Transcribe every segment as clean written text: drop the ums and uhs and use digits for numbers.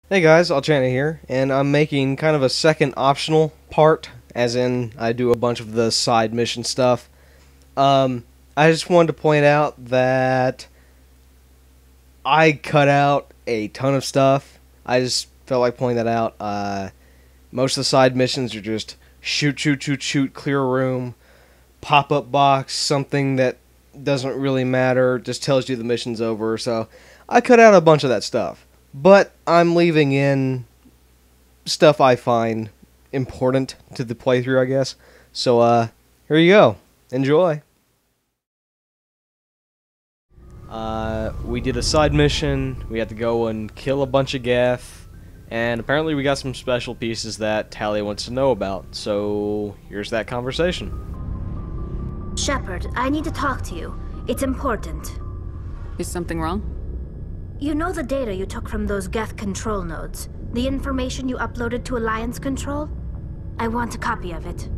Hey guys, Alchanii here, and I'm making kind of a second optional part, as in I do a bunch of the side mission stuff. I just wanted to point out that I cut out a ton of stuff. I just felt like pointing that out. Most of the side missions are just shoot, shoot, shoot, shoot, clear a room, pop-up box, something that doesn't really matter, just tells you the mission's over, so I cut out a bunch of that stuff. But I'm leaving in stuff I find important to the playthrough, I guess. So, here you go. Enjoy. We did a side mission. We had to go and kill a bunch of Geth. And apparently we got some special pieces that Talia wants to know about. So, here's that conversation. Shepard, I need to talk to you. It's important. Is something wrong? You know the data you took from those Geth control nodes? The information you uploaded to Alliance Control? I want a copy of it.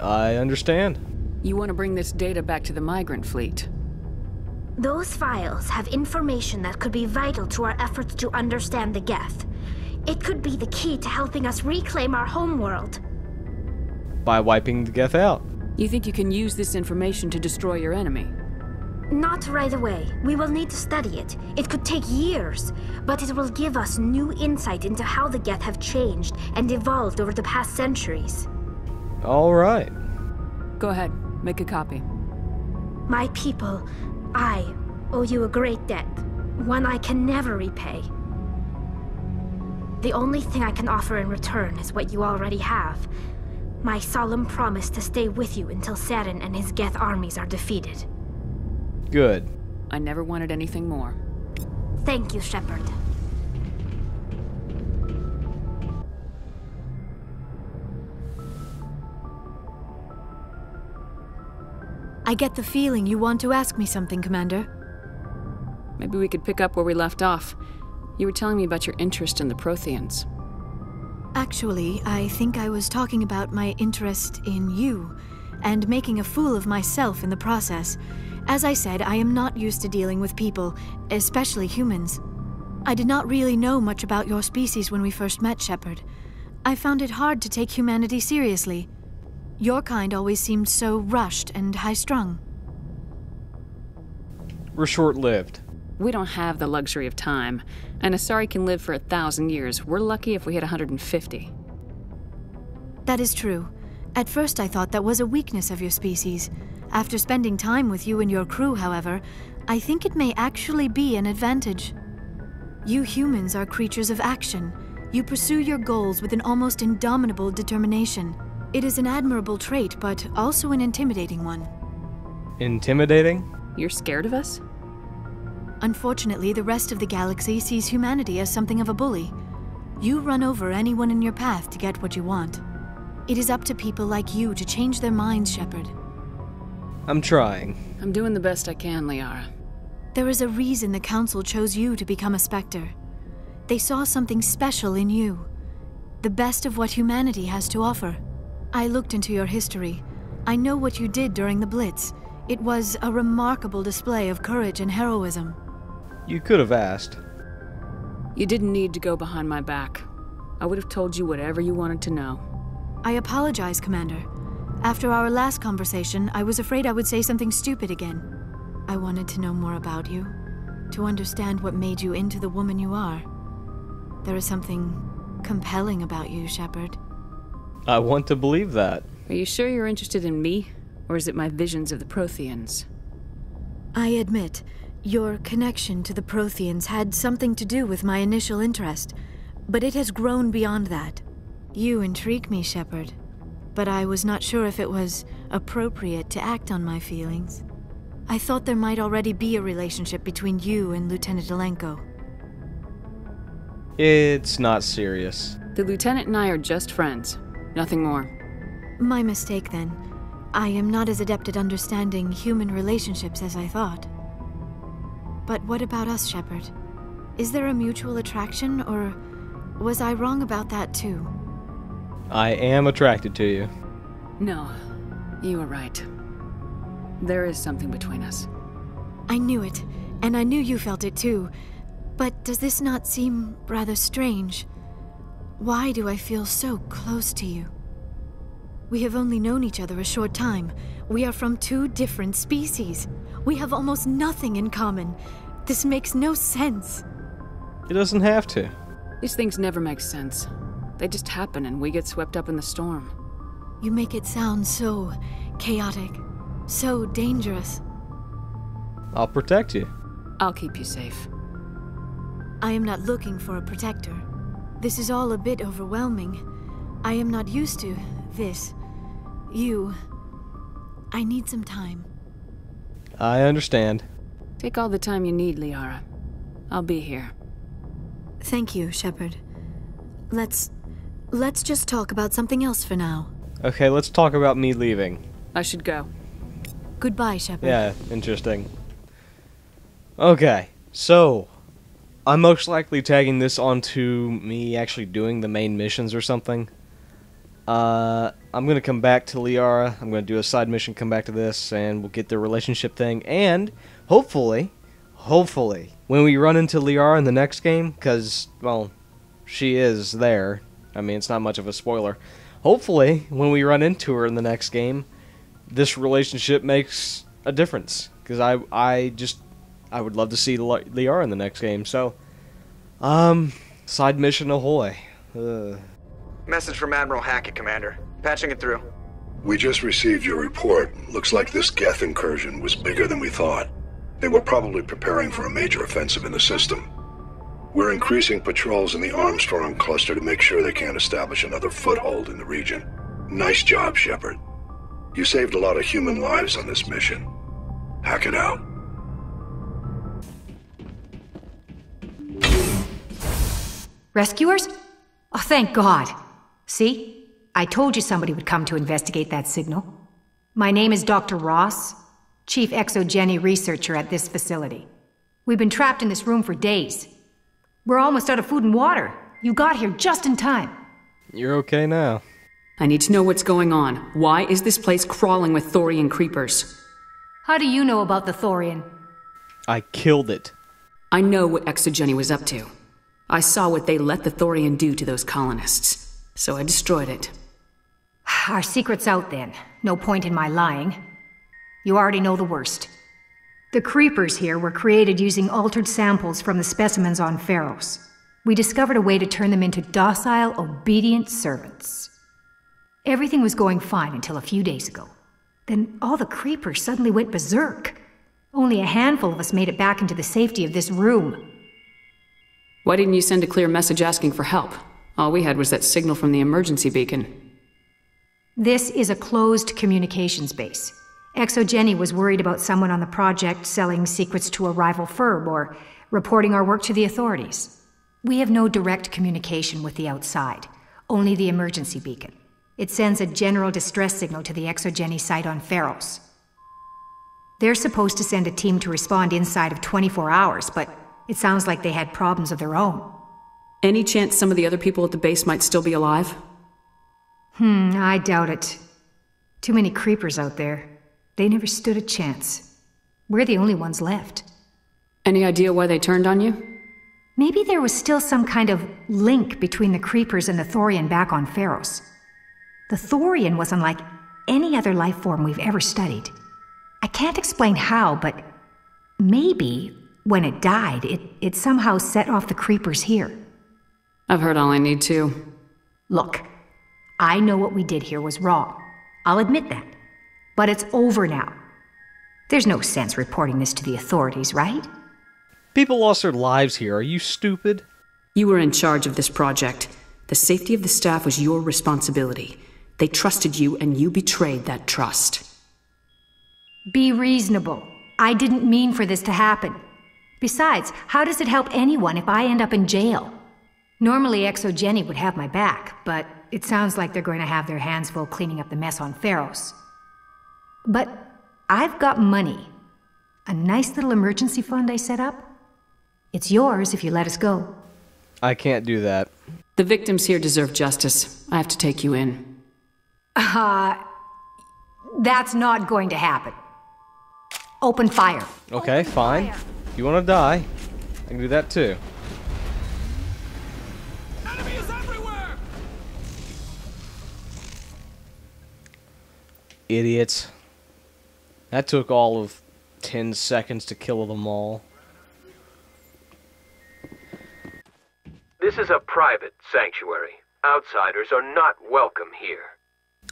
I understand. You want to bring this data back to the migrant fleet? Those files have information that could be vital to our efforts to understand the Geth. It could be the key to helping us reclaim our homeworld. By wiping the Geth out. You think you can use this information to destroy your enemy? Not right away. We will need to study it. It could take years, but it will give us new insight into how the Geth have changed and evolved over the past centuries. Alright. Go ahead, make a copy. My people, I owe you a great debt, one I can never repay. The only thing I can offer in return is what you already have. My solemn promise to stay with you until Saren and his Geth armies are defeated. Good. I never wanted anything more. Thank you, Shepard. I get the feeling you want to ask me something, Commander. Maybe we could pick up where we left off. You were telling me about your interest in the Protheans. Actually, I think I was talking about my interest in you, and making a fool of myself in the process. As I said, I am not used to dealing with people, especially humans. I did not really know much about your species when we first met, Shepard. I found it hard to take humanity seriously. Your kind always seemed so rushed and high-strung. We're short-lived. We don't have the luxury of time, and Asari can live for 1,000 years. We're lucky if we hit 150. That is true. At first I thought that was a weakness of your species. After spending time with you and your crew, however, I think it may actually be an advantage. You humans are creatures of action. You pursue your goals with an almost indomitable determination. It is an admirable trait, but also an intimidating one. Intimidating? You're scared of us? Unfortunately, the rest of the galaxy sees humanity as something of a bully. You run over anyone in your path to get what you want. It is up to people like you to change their minds, Shepard. I'm trying. I'm doing the best I can, Liara. There is a reason the Council chose you to become a Spectre. They saw something special in you. The best of what humanity has to offer. I looked into your history. I know what you did during the Blitz. It was a remarkable display of courage and heroism. You could have asked. You didn't need to go behind my back. I would have told you whatever you wanted to know. I apologize, Commander. After our last conversation, I was afraid I would say something stupid again. I wanted to know more about you, to understand what made you into the woman you are. There is something compelling about you, Shepard. I want to believe that. Are you sure you're interested in me, or is it my visions of the Protheans? I admit, your connection to the Protheans had something to do with my initial interest, but it has grown beyond that. You intrigue me, Shepard. But I was not sure if it was appropriate to act on my feelings. I thought there might already be a relationship between you and Lieutenant Alenko. It's not serious. The Lieutenant and I are just friends. Nothing more. My mistake, then. I am not as adept at understanding human relationships as I thought. But what about us, Shepard? Is there a mutual attraction, or was I wrong about that too? I am attracted to you. No, you were right. There is something between us. I knew it, and I knew you felt it too. But does this not seem rather strange? Why do I feel so close to you? We have only known each other a short time. We are from two different species. We have almost nothing in common. This makes no sense. It doesn't have to. These things never make sense. They just happen and we get swept up in the storm. You make it sound so chaotic, so dangerous. I'll protect you. I'll keep you safe. I am not looking for a protector. This is all a bit overwhelming. I am not used to this. You. I need some time. I understand. Take all the time you need, Liara. I'll be here. Thank you, Shepard. Let's just talk about something else for now. Okay, let's talk about me leaving. I should go. Goodbye, Shepard. Yeah, interesting. Okay, so I'm most likely tagging this onto me actually doing the main missions or something. I'm gonna come back to Liara. I'm gonna do a side mission, come back to this, and we'll get the relationship thing. And hopefully, when we run into Liara in the next game, because, well, she is there. I mean, it's not much of a spoiler. Hopefully, when we run into her in the next game, this relationship makes a difference. Because I would love to see Liara in the next game. So, side mission ahoy. Message from Admiral Hackett, Commander. Patching it through. We just received your report. Looks like this Geth incursion was bigger than we thought. They were probably preparing for a major offensive in the system. We're increasing patrols in the Armstrong cluster to make sure they can't establish another foothold in the region. Nice job, Shepard. You saved a lot of human lives on this mission. Hackett out. Rescuers? Oh, thank God. See? I told you somebody would come to investigate that signal. My name is Dr. Ross, Chief Exogeny Researcher at this facility. We've been trapped in this room for days. We're almost out of food and water. You got here just in time. You're okay now. I need to know what's going on. Why is this place crawling with Thorian creepers? How do you know about the Thorian? I killed it. I know what Exogeny was up to. I saw what they let the Thorian do to those colonists, so I destroyed it. Our secret's out then. No point in my lying. You already know the worst. The creepers here were created using altered samples from the specimens on Pharos. We discovered a way to turn them into docile, obedient servants. Everything was going fine until a few days ago. Then all the creepers suddenly went berserk. Only a handful of us made it back into the safety of this room. Why didn't you send a clear message asking for help? All we had was that signal from the emergency beacon. This is a closed communications base. Exogeny was worried about someone on the project selling secrets to a rival firm or reporting our work to the authorities. We have no direct communication with the outside, only the emergency beacon. It sends a general distress signal to the Exogeny site on Pharos. They're supposed to send a team to respond inside of 24 hours, but it sounds like they had problems of their own. Any chance some of the other people at the base might still be alive? I doubt it. Too many creepers out there. They never stood a chance. We're the only ones left. Any idea why they turned on you? Maybe there was still some kind of link between the creepers and the Thorian back on Pharos. The Thorian was unlike any other life form we've ever studied. I can't explain how, but maybe when it died, it somehow set off the creepers here. I've heard all I need to. Look, I know what we did here was wrong. I'll admit that. But it's over now. There's no sense reporting this to the authorities, right? People lost their lives here. Are you stupid? You were in charge of this project. The safety of the staff was your responsibility. They trusted you, and you betrayed that trust. Be reasonable. I didn't mean for this to happen. Besides, how does it help anyone if I end up in jail? Normally Exogeny would have my back, but it sounds like they're going to have their hands full cleaning up the mess on Pharos. But I've got money. A nice little emergency fund I set up. It's yours if you let us go. I can't do that. The victims here deserve justice. I have to take you in. That's not going to happen. Open fire. Okay, fine. If you want to die, can do that too. Enemy is everywhere! Idiots. That took all of 10 seconds to kill them all. This is a private sanctuary. Outsiders are not welcome here.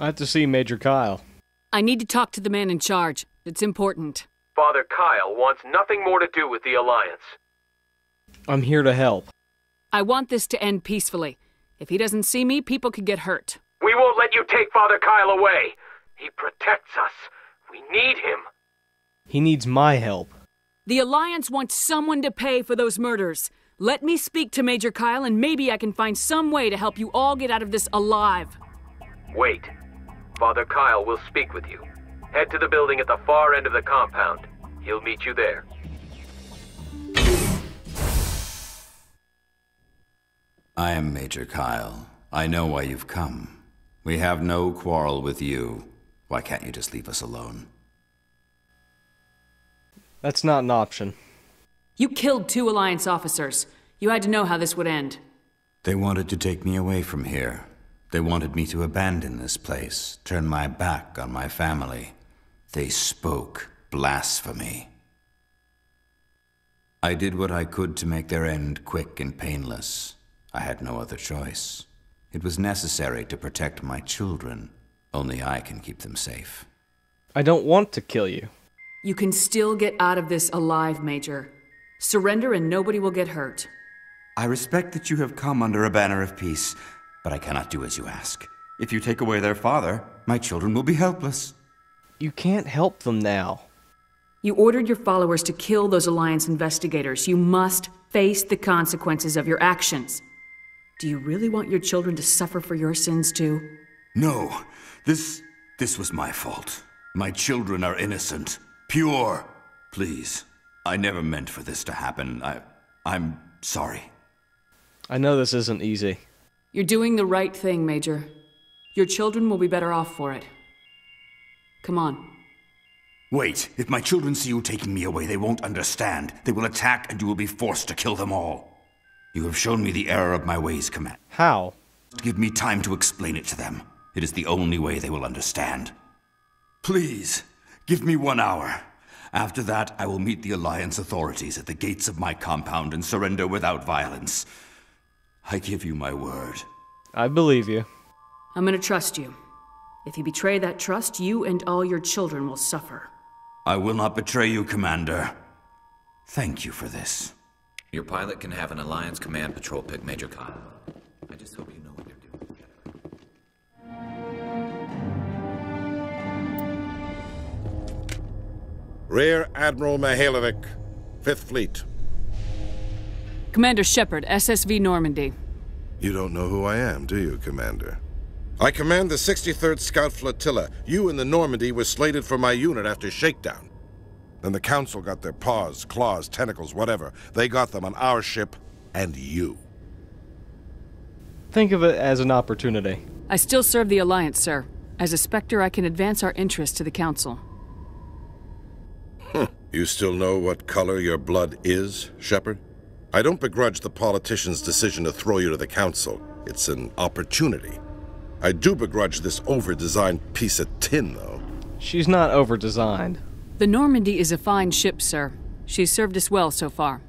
I have to see Major Kyle. I need to talk to the man in charge. It's important. Father Kyle wants nothing more to do with the Alliance. I'm here to help. I want this to end peacefully. If he doesn't see me, people could get hurt. We won't let you take Father Kyle away. He protects us. We need him. He needs my help. The Alliance wants someone to pay for those murders. Let me speak to Major Kyle, and maybe I can find some way to help you all get out of this alive. Wait. Father Kyle will speak with you. Head to the building at the far end of the compound. He'll meet you there. I am Major Kyle. I know why you've come. We have no quarrel with you. Why can't you just leave us alone? That's not an option. You killed 2 Alliance officers. You had to know how this would end. They wanted to take me away from here. They wanted me to abandon this place, turn my back on my family. They spoke blasphemy. I did what I could to make their end quick and painless. I had no other choice. It was necessary to protect my children. Only I can keep them safe. I don't want to kill you. You can still get out of this alive, Major. Surrender and nobody will get hurt. I respect that you have come under a banner of peace, but I cannot do as you ask. If you take away their father, my children will be helpless. You can't help them now. You ordered your followers to kill those Alliance investigators. You must face the consequences of your actions. Do you really want your children to suffer for your sins too? No, this was my fault. My children are innocent, pure. Please, I never meant for this to happen. I'm sorry. I know this isn't easy. You're doing the right thing, Major. Your children will be better off for it. Come on. Wait, if my children see you taking me away, they won't understand. They will attack and you will be forced to kill them all. You have shown me the error of my ways, Commander. How? Give me time to explain it to them. It is the only way they will understand. Please, give me 1 hour. After that, I will meet the Alliance authorities at the gates of my compound and surrender without violence. I give you my word. I believe you. I'm gonna trust you. If you betray that trust, you and all your children will suffer. I will not betray you, Commander. Thank you for this. Your pilot can have an Alliance command patrol pick Major Kyle. I just hope you know what you're doing together. Rear Admiral Mihailovic, 5th Fleet. Commander Shepard, SSV Normandy. You don't know who I am, do you, Commander? I command the 63rd Scout Flotilla. You and the Normandy were slated for my unit after shakedown. Then the Council got their paws, claws, tentacles, whatever. They got them on our ship and you. Think of it as an opportunity. I still serve the Alliance, sir. As a Spectre, I can advance our interests to the Council. You still know what color your blood is, Shepard? I don't begrudge the politician's decision to throw you to the Council. It's an opportunity. I do begrudge this over-designed piece of tin, though. She's not over-designed. The Normandy is a fine ship, sir. She's served us well so far.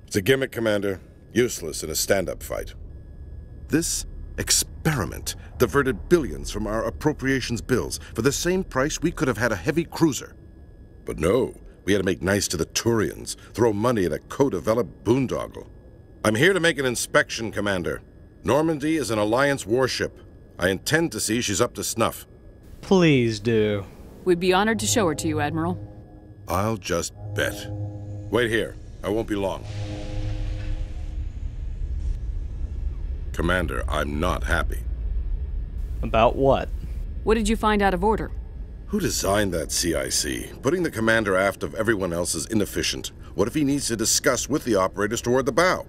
It's a gimmick, Commander. Useless in a stand-up fight. This experiment diverted billions from our appropriations bills. For the same price, we could have had a heavy cruiser. But no, we had to make nice to the Turians, throw money at a co-developed boondoggle. I'm here to make an inspection, Commander. Normandy is an Alliance warship. I intend to see she's up to snuff. Please do. We'd be honored to show her to you, Admiral. I'll just bet. Wait here. I won't be long. Commander, I'm not happy. About what? What did you find out of order? Who designed that CIC? Putting the commander aft of everyone else is inefficient. What if he needs to discuss with the operators toward the bow?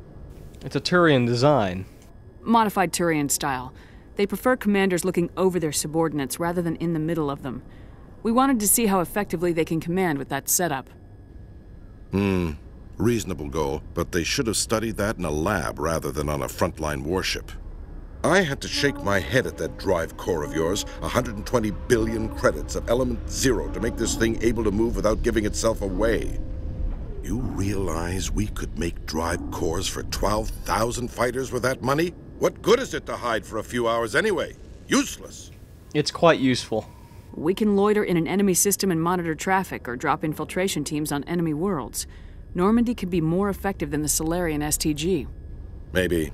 It's a Turian design. Modified Turian style. They prefer commanders looking over their subordinates rather than in the middle of them. We wanted to see how effectively they can command with that setup. Reasonable goal, but they should have studied that in a lab rather than on a frontline warship. I had to shake my head at that drive core of yours. 120 billion credits of element 0 to make this thing able to move without giving itself away. You realize we could make drive cores for 12,000 fighters with that money? What good is it to hide for a few hours anyway? Useless. It's quite useful. We can loiter in an enemy system and monitor traffic, or drop infiltration teams on enemy worlds. Normandy could be more effective than the Solarian STG. Maybe.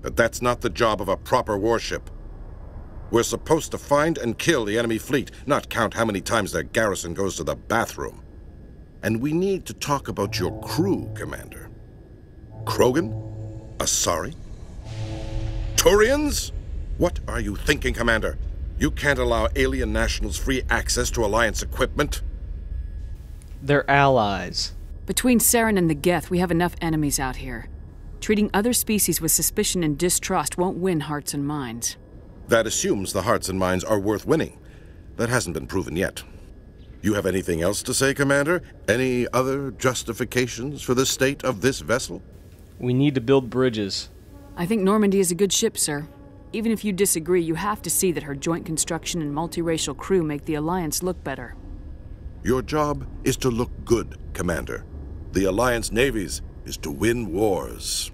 But that's not the job of a proper warship. We're supposed to find and kill the enemy fleet, not count how many times their garrison goes to the bathroom. And we need to talk about your crew, Commander. Krogan? Asari? Turians? What are you thinking, Commander? You can't allow alien nationals free access to Alliance equipment? They're allies. Between Saren and the Geth, we have enough enemies out here. Treating other species with suspicion and distrust won't win hearts and minds. That assumes the hearts and minds are worth winning. That hasn't been proven yet. You have anything else to say, Commander? Any other justifications for the state of this vessel? We need to build bridges. I think Normandy is a good ship, sir. Even if you disagree, you have to see that her joint construction and multiracial crew make the Alliance look better. Your job is to look good, Commander. The Alliance navies is to win wars.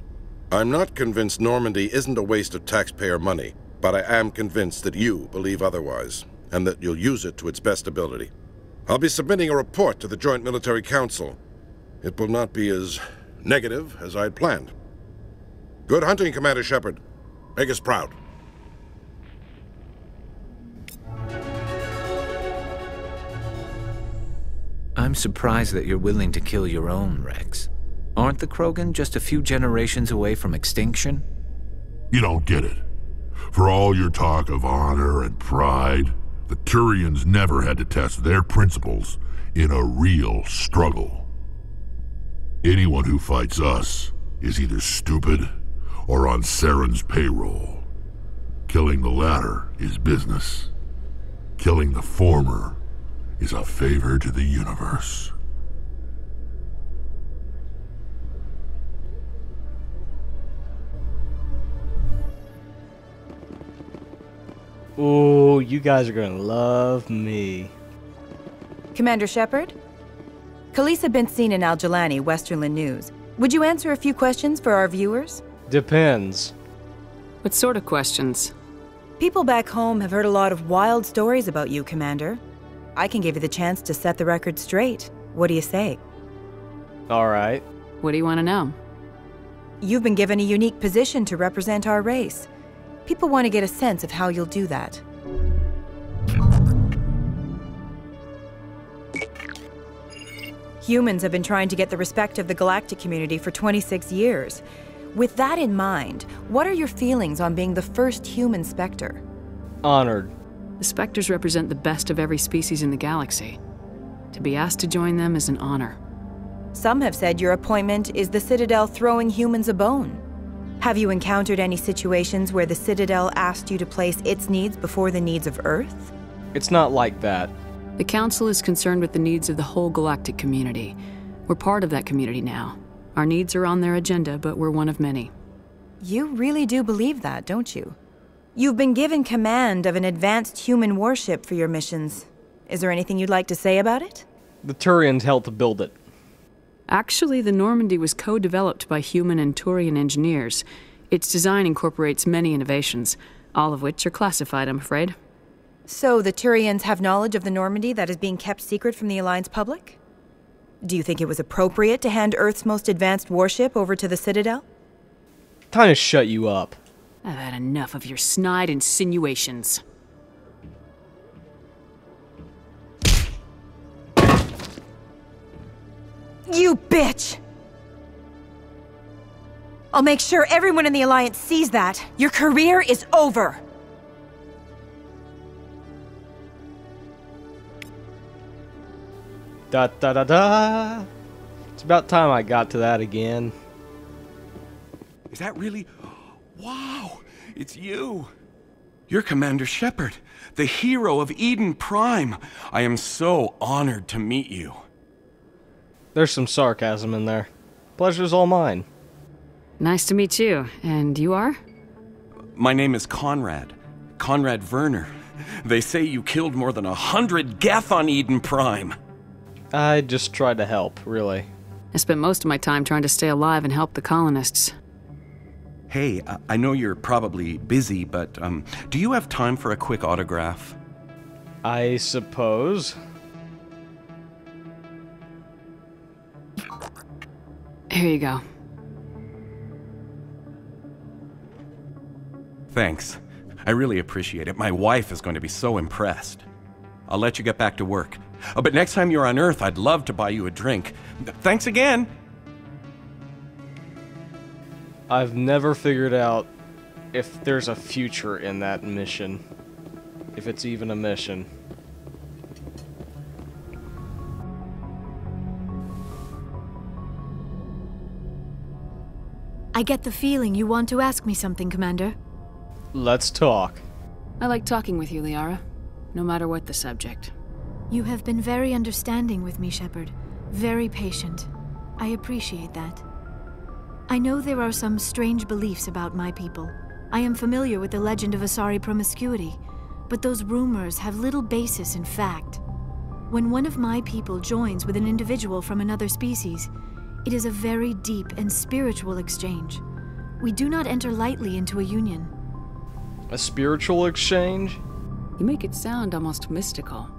I'm not convinced Normandy isn't a waste of taxpayer money, but I am convinced that you believe otherwise, and that you'll use it to its best ability. I'll be submitting a report to the Joint Military Council. It will not be as negative as I'd planned. Good hunting, Commander Shepard. Make us proud. I'm surprised that you're willing to kill your own, Rex. Aren't the Krogan just a few generations away from extinction? You don't get it. For all your talk of honor and pride, the Turians never had to test their principles in a real struggle. Anyone who fights us is either stupid or on Saren's payroll. Killing the latter is business. Killing the former is a favor to the universe. Ooh, you guys are gonna love me. Commander Shepard? Khaleesa been seen in Alchanii, Westerland News. Would you answer a few questions for our viewers? Depends. What sort of questions? People back home have heard a lot of wild stories about you, Commander. I can give you the chance to set the record straight. What do you say? All right. What do you want to know? You've been given a unique position to represent our race. People want to get a sense of how you'll do that. Humans have been trying to get the respect of the galactic community for 26 years. With that in mind, what are your feelings on being the first human Spectre? Honored. The Spectres represent the best of every species in the galaxy. To be asked to join them is an honor. Some have said your appointment is the Citadel throwing humans a bone. Have you encountered any situations where the Citadel asked you to place its needs before the needs of Earth? It's not like that. The Council is concerned with the needs of the whole galactic community. We're part of that community now. Our needs are on their agenda, but we're one of many. You really do believe that, don't you? You've been given command of an advanced human warship for your missions. Is there anything you'd like to say about it? The Turians helped to build it. Actually, the Normandy was co-developed by human and Turian engineers. Its design incorporates many innovations, all of which are classified, I'm afraid. So the Turians have knowledge of the Normandy that is being kept secret from the Alliance public? Do you think it was appropriate to hand Earth's most advanced warship over to the Citadel? Time to shut you up. I've had enough of your snide insinuations. You bitch! I'll make sure everyone in the Alliance sees that. Your career is over! Da da da da! It's about time I got to that again. Is that really... Wow! It's you! You're Commander Shepard, the hero of Eden Prime. I am so honored to meet you. There's some sarcasm in there. Pleasure's all mine. Nice to meet you. And you are? My name is Conrad. Conrad Werner. They say you killed more than 100 Geth on Eden Prime. I just tried to help, really. I spent most of my time trying to stay alive and help the colonists. Hey, I know you're probably busy, but do you have time for a quick autograph? I suppose. Here you go. Thanks. I really appreciate it. My wife is going to be so impressed. I'll let you get back to work. But next time you're on Earth, I'd love to buy you a drink. Thanks again! I've never figured out if there's a future in that mission. If it's even a mission. I get the feeling you want to ask me something, Commander. Let's talk. I like talking with you, Liara. No matter what the subject. You have been very understanding with me, Shepard. Very patient. I appreciate that. I know there are some strange beliefs about my people. I am familiar with the legend of Asari promiscuity, but those rumors have little basis in fact. When one of my people joins with an individual from another species, it is a very deep and spiritual exchange. We do not enter lightly into a union. A spiritual exchange? You make it sound almost mystical.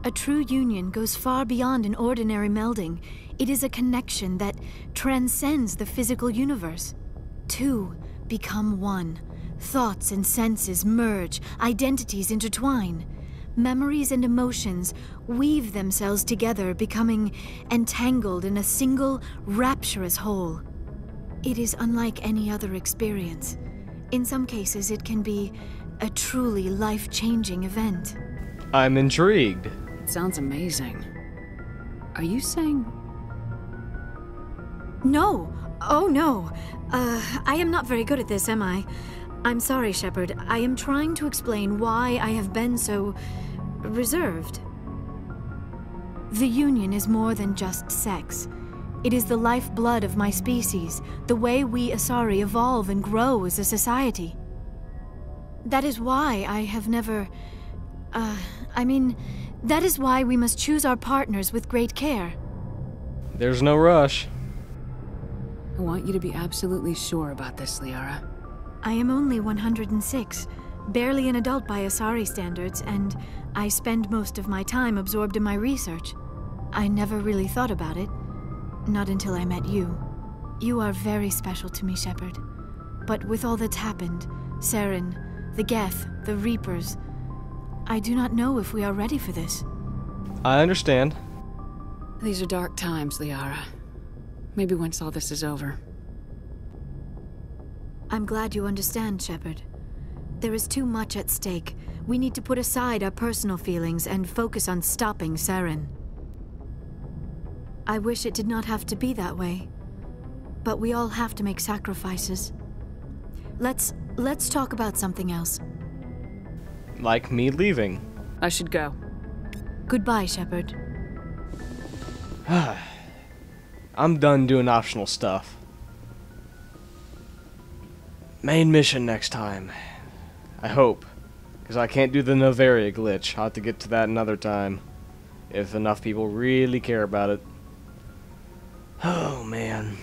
A true union goes far beyond an ordinary melding. It is a connection that transcends the physical universe. Two become one. Thoughts and senses merge, identities intertwine. Memories and emotions weave themselves together, becoming entangled in a single, rapturous whole. It is unlike any other experience. In some cases, it can be a truly life-changing event. I'm intrigued. It sounds amazing. Are you saying... No! Oh, no. I am not very good at this, am I? I'm sorry, Shepard. I am trying to explain why I have been so... reserved. The Union is more than just sex. It is the lifeblood of my species, the way we Asari evolve and grow as a society. That is why I have never... that is why we must choose our partners with great care. There's no rush. I want you to be absolutely sure about this, Liara. I am only 106, barely an adult by Asari standards, and I spend most of my time absorbed in my research. I never really thought about it. Not until I met you. You are very special to me, Shepard. But with all that's happened, Saren, the Geth, the Reapers, I do not know if we are ready for this. I understand. These are dark times, Liara. Maybe once all this is over. I'm glad you understand, Shepard. There is too much at stake. We need to put aside our personal feelings and focus on stopping Saren. I wish it did not have to be that way. But we all have to make sacrifices. Let's talk about something else. Like me leaving. I should go. Goodbye, Shepard. I'm done doing optional stuff. Main mission next time. I hope. Because I can't do the Novaria glitch. I'll have to get to that another time. If enough people really care about it. Oh, man.